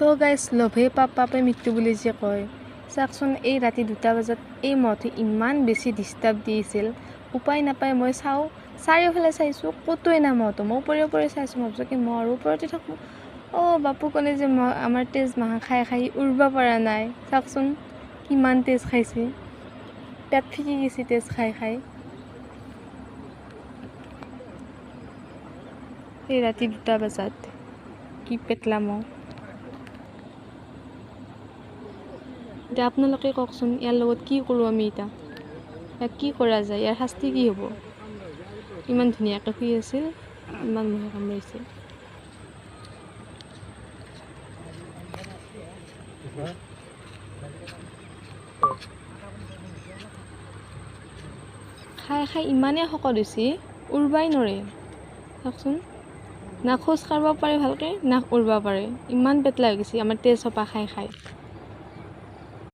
তো গাইছ লোভে পাপে মৃত্যু বুলি যে কয় চাওকচোন এই ৰাতি 2টা বজাত এই মহটোৱে ইমান বেছি ডিষ্টাৰ্ব দিছিল উপায় নাপায় মই চাৰিওফালে চাইছোঁ ক'তোৱে নাই মহটো মই ওপৰে চাইছোঁ মই ভাবিছোঁ কি মহৰ ওপৰতে থাকোঁ বাপু ক'লে যে আমাৰ তেজ মাহা খাই উৰিব পৰা নাই চাওকচোন কিমান তেজ খাইছে পেট ফিকি গৈছে তেজ খাই এই ৰাতি 2টা বজাত কি পেটলাম এতিয়া আপোনালোকে কওকচোন ইয়াৰ লগত কি কৰোঁ আমি এতিয়া ইয়াক কি কৰা যায় ইয়াৰ শাস্তি কি হ'ব ইমান ধুনীয়াকৈ শুই আছিল ইমান মহে কামুৰিছে খাই ইমানেই শকত হৈছে উৰবাই নৰে চাওকচোন না খোজ কাঢ়িব পাৰে ভালকৈ না উৰব পাৰে ইমান পেটলা হৈ গৈছে আমাৰ তেজ সোপা খাই